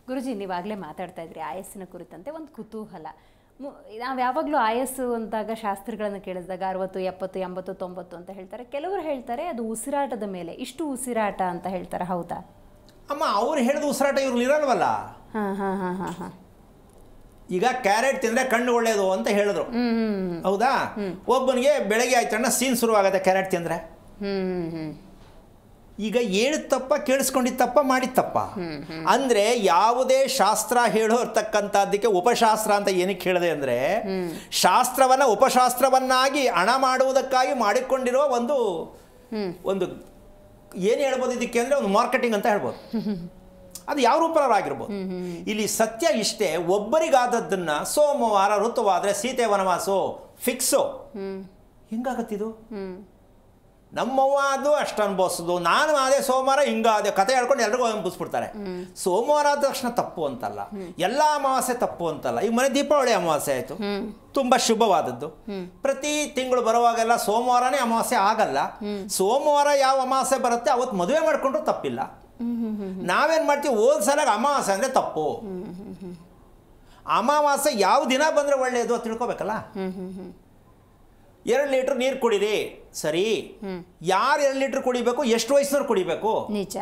ಗುರುಜಿ ನೀವಾಗಲೇ ಮಾತಾಡ್ತಾ ಇದ್ರಿ ಆಯಸ್ಸಿನ ಕುರಿತಂತೆ ಒಂದು ಕುತೂಹಲ. ನಾವು ಯಾವಾಗಲೂ ಆಯಸ್ಸು ಅಂತಾಗ ಶಾಸ್ತ್ರಗಳನ್ನು ಕೇಳಿಸಿದಾಗ 60, 70, 80, 90 ಅಂತ ಹೇಳ್ತಾರೆ. ಕೆಲವರು ಹೇಳ್ತಾರೆ ಅದು ಉಸಿರಾಟದ ಮೇಲೆ, ಇಷ್ಟು ಉಸಿರಾಟ ಅಂತ ಹೇಳ್ತಾರೆ. ಹೌದಾ ಅಮ್ಮ? ಅವ್ರು ಹೇಳಿದ ಉಸಿರಾಟ ಇವ್ರು ಇರಲ್ವಲ್ಲ. ಹಾಂ ಹಾಂ ಹಾಂ ಹಾಂ ಹಾಂ ಈಗ ಕ್ಯಾರೆಟ್ ತಿಂದರೆ ಕಣ್ಣು ಒಳ್ಳೆಯದು ಅಂತ ಹೇಳಿದ್ರು, ಹೌದಾ? ಒಬ್ಬನಿಗೆ ಬೆಳಗ್ಗೆ ಆಯ್ತಣ್ಣ ಸೀನ್ ಶುರುವಾಗುತ್ತೆ ಕ್ಯಾರೆಟ್ ತಿಂದರೆ. ಈಗ ಹೇಳಿದ ತಪ್ಪ, ಕೇಳಿಸ್ಕೊಂಡಿದ್ದ ತಪ್ಪ, ಮಾಡಿದ ತಪ್ಪ. ಅಂದರೆ ಯಾವುದೇ ಶಾಸ್ತ್ರ ಹೇಳಿರ್ತಕ್ಕಂಥದ್ದಕ್ಕೆ ಉಪಶಾಸ್ತ್ರ ಅಂತ ಏನಕ್ಕೆ ಹೇಳಿದೆ ಅಂದರೆ, ಶಾಸ್ತ್ರವನ್ನು ಉಪಶಾಸ್ತ್ರವನ್ನಾಗಿ ಹಣ ಮಾಡುವುದಕ್ಕಾಗಿ ಮಾಡಿಕೊಂಡಿರುವ ಒಂದು ಏನು ಹೇಳ್ಬೋದು ಇದಕ್ಕೆ ಅಂದರೆ ಒಂದು ಮಾರ್ಕೆಟಿಂಗ್ ಅಂತ ಹೇಳ್ಬೋದು. ಅದು ಯಾವ ರೂಪರಾಗಿರ್ಬೋದು. ಇಲ್ಲಿ ಸತ್ಯ ಇಷ್ಟೇ, ಒಬ್ಬರಿಗಾದದ್ದನ್ನು ಸೋಮವಾರ ಋತುವಾದರೆ ಸೀತೆ ವನವಾಸೋ ಫಿಕ್ಸು. ಹೆಂಗಾಗತ್ತಿದು? ನಮ್ಮವ್ವ ಅದು ಅಷ್ಟು ಅನುಭವಿಸೋದು, ನಾನು ಅದೇ ಸೋಮವಾರ ಹಿಂಗಾದೆ ಕತೆ ಹೇಳ್ಕೊಂಡು ಎಲ್ರಿಗೂ ಅನುಭವಿಸ್ಬಿಡ್ತಾರೆ. ಸೋಮವಾರ ಆದ ತಕ್ಷಣ ತಪ್ಪು ಅಂತಲ್ಲ, ಎಲ್ಲ ಅಮಾವಾಸ್ಯೆ ತಪ್ಪು ಅಂತಲ್ಲ. ಈಗ ಮನೆ ದೀಪಾವಳಿ ಅಮಾವಾಸ್ಯೆ ಆಯಿತು, ತುಂಬ ಶುಭವಾದದ್ದು. ಪ್ರತಿ ತಿಂಗಳು ಬರುವಾಗೆಲ್ಲ ಸೋಮವಾರನೇ ಅಮಾವಾಸ್ಯೆ ಆಗಲ್ಲ. ಸೋಮವಾರ ಯಾವ ಅಮಾವಾಸ್ಯೆ ಬರುತ್ತೆ ಅವತ್ತು ಮದುವೆ ಮಾಡಿಕೊಂಡ್ರು ತಪ್ಪಿಲ್ಲ. ನಾವೇನು ಮಾಡ್ತೀವಿ, ಹೋದ್ಸಲಾಗ ಅಮಾವಾಸ್ಯೆ ಅಂದರೆ ತಪ್ಪು. ಅಮಾವಾಸ್ಯೆ ಯಾವ ದಿನ ಬಂದರೆ ಒಳ್ಳೆಯದು ಅಂತ ತಿಳ್ಕೊಬೇಕಲ್ಲ. 2 ಲೀಟ್ರ್ ನೀರು ಕುಡೀರಿ, ಸರಿ. ಯಾರು 2 ಲೀಟ್ರ್ ಕುಡಿಬೇಕು, ಎಷ್ಟು ವಯಸ್ಸಿನವ್ರು ಕುಡಿಬೇಕು? ನಿಜ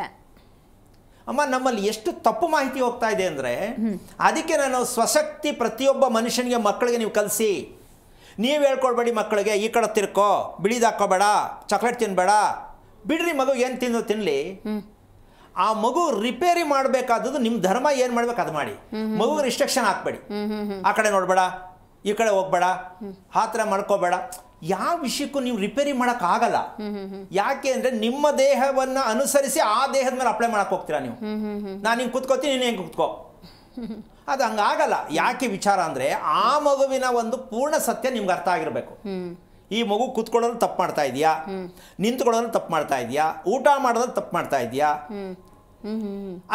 ಅಮ್ಮ, ನಮ್ಮಲ್ಲಿ ಎಷ್ಟು ತಪ್ಪು ಮಾಹಿತಿ ಹೋಗ್ತಾ ಇದೆ ಅಂದರೆ, ಅದಕ್ಕೆ ನಾನು ಸ್ವಶಕ್ತಿ ಪ್ರತಿಯೊಬ್ಬ ಮನುಷ್ಯನಿಗೆ, ಮಕ್ಕಳಿಗೆ ನೀವು ಕಲಿಸಿ. ನೀವು ಹೇಳ್ಕೊಡ್ಬೇಡಿ ಮಕ್ಕಳಿಗೆ, ಈ ಕಡೆ ತಿರ್ಕೋ, ಬಿಳಿದು ಹಾಕೋಬೇಡ, ಚಾಕ್ಲೇಟ್ ತಿನ್ಬೇಡ, ಬಿಡ್ರಿ ಮಗು ಏನು ತಿನ್ನಲಿ. ಆ ಮಗು ರಿಪೇರಿ ಮಾಡಬೇಕಾದದ್ದು ನಿಮ್ಮ ಧರ್ಮ ಏನು ಮಾಡ್ಬೇಕು ಅದು ಮಾಡಿ. ಮಗುಗೆ ರಿಸ್ಟ್ರಿಕ್ಷನ್ ಹಾಕ್ಬೇಡಿ, ಆ ಕಡೆ ನೋಡಬೇಡ, ಈ ಕಡೆ ಹೋಗ್ಬೇಡ, ಆ ಥರ ಮಾಡ್ಕೋಬೇಡ. ಯಾವ ವಿಷಯಕ್ಕೂ ನೀವು ರಿಪೇರಿ ಮಾಡೋಕ್ಕಾಗಲ್ಲ. ಯಾಕೆ ಅಂದರೆ ನಿಮ್ಮ ದೇಹವನ್ನು ಅನುಸರಿಸಿ ಆ ದೇಹದ ಮೇಲೆ ಅಪ್ಲೈ ಮಾಡಕ್ಕೆ ಹೋಗ್ತೀರಾ ನೀವು. ನಾನು ಹಿಂಗೆ ಕುತ್ಕೋತೀನಿ, ನೀನು ಹೆಂಗೆ ಕುತ್ಕೋ, ಅದು ಹಂಗಾಗಲ್ಲ. ಯಾಕೆ ವಿಚಾರ ಅಂದರೆ, ಆ ಮಗುವಿನ ಒಂದು ಪೂರ್ಣ ಸತ್ಯ ನಿಮ್ಗೆ ಅರ್ಥ ಆಗಿರಬೇಕು. ಈ ಮಗು ಕುತ್ಕೊಳ್ಳೋದು ತಪ್ಪು ಮಾಡ್ತಾ ಇದೆಯಾ, ನಿಂತ್ಕೊಳ್ಳೋದು ತಪ್ಪು ಮಾಡ್ತಾ ಇದೆಯಾ, ಊಟ ಮಾಡೋದು ತಪ್ಪು ಮಾಡ್ತಾ ಇದೆಯಾ,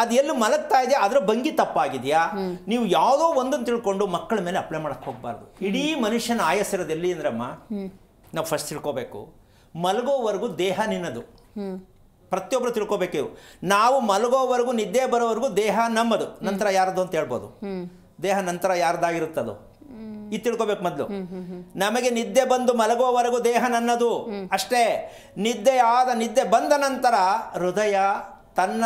ಅದು ಎಲ್ಲಿ ಮಲಗ್ತಾ ಇದೆಯಾ ಅದರ ಭಂಗಿ ತಪ್ಪಾಗಿದೆಯಾ, ನೀವು ಯಾವುದೋ ಒಂದನ್ನು ತಿಳ್ಕೊಂಡು ಮಕ್ಕಳ ಮೇಲೆ ಅಪ್ಲೈ ಮಾಡಕ್ಕೆ ಹೋಗಬಾರ್ದು. ಇಡೀ ಮನುಷ್ಯನ ಆಯಸ್ಸಿರೋದು ಎಲ್ಲಿ ಅಂದ್ರಮ್ಮ, ನಾವು ಫಸ್ಟ್ ತಿಳ್ಕೊಬೇಕು, ಮಲಗೋವರೆಗೂ ದೇಹ ನಿನ್ನದು. ಪ್ರತಿಯೊಬ್ಬರು ತಿಳ್ಕೊಬೇಕು. ನಾವು ಮಲಗೋವರೆಗೂ, ನಿದ್ದೆ ಬರೋವರೆಗೂ ದೇಹ ನಮ್ಮದು, ನಂತರ ಯಾರದು ಅಂತ ಹೇಳ್ಬೋದು. ದೇಹ ನಂತರ ಯಾರ್ದಾಗಿರುತ್ತದು ಇದು ತಿಳ್ಕೊಬೇಕು ಮೊದಲು. ನಮಗೆ ನಿದ್ದೆ ಬಂದು ಮಲಗೋವರೆಗೂ ದೇಹ ನನ್ನದು ಅಷ್ಟೇ. ನಿದ್ದೆ ಬಂದ ನಂತರ ಹೃದಯ ತನ್ನ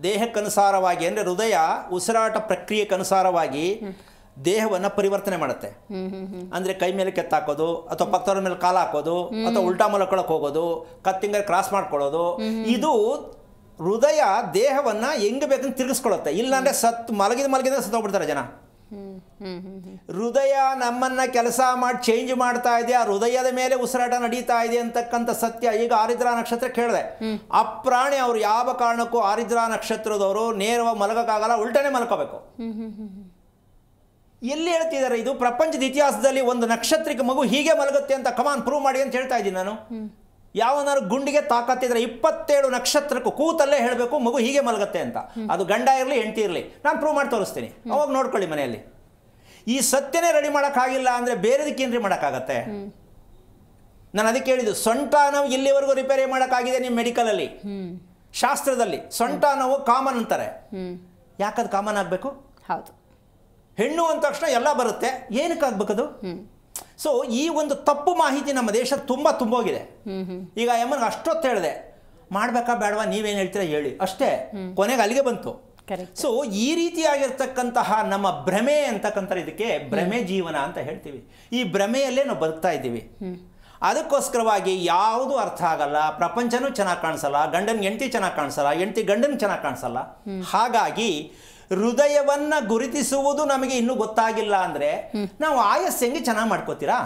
ದೇಹಕ್ಕನುಸಾರವಾಗಿ, ಅಂದರೆ ಹೃದಯ ಉಸಿರಾಟ ಪ್ರಕ್ರಿಯೆಗನುಸಾರವಾಗಿ ದೇಹವನ್ನು ಪರಿವರ್ತನೆ ಮಾಡುತ್ತೆ. ಅಂದರೆ ಕೈ ಮೇಲೆ ಕೆತ್ತಾಕೋದು, ಅಥವಾ ಪಕ್ಕದವ್ರ ಮೇಲೆ ಕಾಲು ಹಾಕೋದು, ಅಥವಾ ಉಲ್ಟಾ ಮಲ್ಕೊಳಕ್ಕೆ ಹೋಗೋದು, ಕತ್ತಿಂಗ ಕ್ರಾಸ್ ಮಾಡ್ಕೊಳ್ಳೋದು, ಇದು ಹೃದಯ ದೇಹವನ್ನು ಹೆಂಗೆ ಬೇಕಂತ ತಿರುಗಿಸ್ಕೊಳ್ಳುತ್ತೆ. ಇಲ್ಲಾಂದರೆ ಮಲಗಿದ ಸತ್ತೋಗ್ಬಿಡ್ತಾರೆ ಜನ. ಹೃದಯ ನಮ್ಮನ್ನ ಕೆಲಸ ಮಾಡಿ ಚೇಂಜ್ ಮಾಡ್ತಾ ಇದೆ, ಆ ಹೃದಯದ ಮೇಲೆ ಉಸಿರಾಟ ನಡೀತಾ ಇದೆ ಅಂತಕ್ಕಂಥ ಸತ್ಯ. ಈಗ ಆರಿದ್ರಾ ನಕ್ಷತ್ರ ಕೇಳಿದೆ, ಅಪ್ರಾಣಿ ಅವರು ಯಾವ ಕಾರಣಕ್ಕೂ ಆರಿದ್ರಾ ನಕ್ಷತ್ರದವರು ನೇರವಾಗಿ ಮಲಗಕ್ಕಾಗಲ್ಲ, ಉಲ್ಟನೆ ಮಲ್ಕೋಬೇಕು. ಎಲ್ಲಿ ಹೇಳ್ತಿದ್ದಾರೆ ಇದು? ಪ್ರಪಂಚದ ಇತಿಹಾಸದಲ್ಲಿ ಒಂದು ನಕ್ಷತ್ರಕ್ಕೆ ಮಗು ಹೀಗೆ ಮಲಗುತ್ತೆ ಅಂತ ಕಮಾನ್ ಪ್ರೂವ್ ಮಾಡಿ ಅಂತ ಹೇಳ್ತಾ ಇದ್ದೀನಿ ನಾನು. ಯಾವನಾರು ಗುಂಡಿಗೆ ತಾಕತ್ತಿದ್ರೆ 27 ನಕ್ಷತ್ರಕ್ಕೂ ಕೂತಲ್ಲೇ ಹೇಳಬೇಕು ಮಗು ಹೀಗೆ ಮಲಗುತ್ತೆ ಅಂತ. ಅದು ಗಂಡ ಇರಲಿ ಹೆಂಡತಿ ಇರಲಿ, ನಾನು ಪ್ರೂವ್ ಮಾಡಿ ತೋರಿಸ್ತೀನಿ, ಅವಾಗ ನೋಡ್ಕೊಳ್ಳಿ ಮನೆಯಲ್ಲಿ. ಈ ಸತ್ಯನೇ ರೆಡಿ ಮಾಡೋಕ್ಕಾಗಿಲ್ಲ ಅಂದರೆ ಬೇರೆದಕ್ಕೇನ್ರಿ ಮಾಡೋಕ್ಕಾಗತ್ತೆ? ನಾನು ಅದಕ್ಕೆ ಹೇಳಿದ್ದು, ಸೊಂಟ ನೋವು ಇಲ್ಲಿವರೆಗೂ ರಿಪೇರಿ ಮಾಡೋಕ್ಕಾಗಿದೆ ನಿಮ್ಮ ಮೆಡಿಕಲಲ್ಲಿ, ಶಾಸ್ತ್ರದಲ್ಲಿ. ಸೊಂಟ ನೋವು ಕಾಮನ್ ಅಂತಾರೆ. ಯಾಕದು ಕಾಮನ್ ಆಗಬೇಕು? ಹೌದು, ಹೆಣ್ಣು ಅಂದ ತಕ್ಷಣ ಎಲ್ಲ ಬರುತ್ತೆ, ಏನಕ್ಕಾಗಬೇಕದು? ಸೊ ಈ ಒಂದು ತಪ್ಪು ಮಾಹಿತಿ ನಮ್ಮ ದೇಶ ತುಂಬ ತುಂಬೋಗಿದೆ. ಈಗ ಎಮ್ಮನಿಗೆ ಅಷ್ಟೊತ್ತು ಹೇಳಿದೆ, ಮಾಡಬೇಕಾ ಬೇಡವಾ ನೀವೇನು ಹೇಳ್ತೀರಾ ಹೇಳಿ, ಅಷ್ಟೇ, ಕೊನೆಗೆ ಅಲ್ಲಿಗೆ ಬಂತು. ಸೊ ಈ ರೀತಿಯಾಗಿರ್ತಕ್ಕಂತಹ ನಮ್ಮ ಭ್ರಮೆ ಅಂತಕ್ಕಂಥ, ಇದಕ್ಕೆ ಭ್ರಮೆ ಜೀವನ ಅಂತ ಹೇಳ್ತೀವಿ. ಈ ಭ್ರಮೆಯಲ್ಲೇ ನಾವು ಬದುಕ್ತಾ ಇದ್ದೀವಿ. ಅದಕ್ಕೋಸ್ಕರವಾಗಿ ಯಾವುದು ಅರ್ಥ ಆಗಲ್ಲ, ಪ್ರಪಂಚನೂ ಚೆನ್ನಾಗಿ ಕಾಣಿಸಲ್ಲ, ಗಂಡನಿಗೆ ಹೆಂಡತಿ ಚೆನ್ನಾಗಿ ಕಾಣಿಸಲ್ಲ, ಹೆಂಡತಿ ಗಂಡನಿಗೆ ಚೆನ್ನಾಗಿ ಕಾಣಿಸಲ್ಲ. ಹಾಗಾಗಿ ಹೃದಯವನ್ನು ಗುರುತಿಸುವುದು ನಮಗೆ ಇನ್ನೂ ಗೊತ್ತಾಗಿಲ್ಲ ಅಂದರೆ ನಾವು ಆಯಸ್ಸು ಹೆಂಗೆ ಚೆನ್ನಾಗಿ ಮಾಡ್ಕೋತೀರಾ?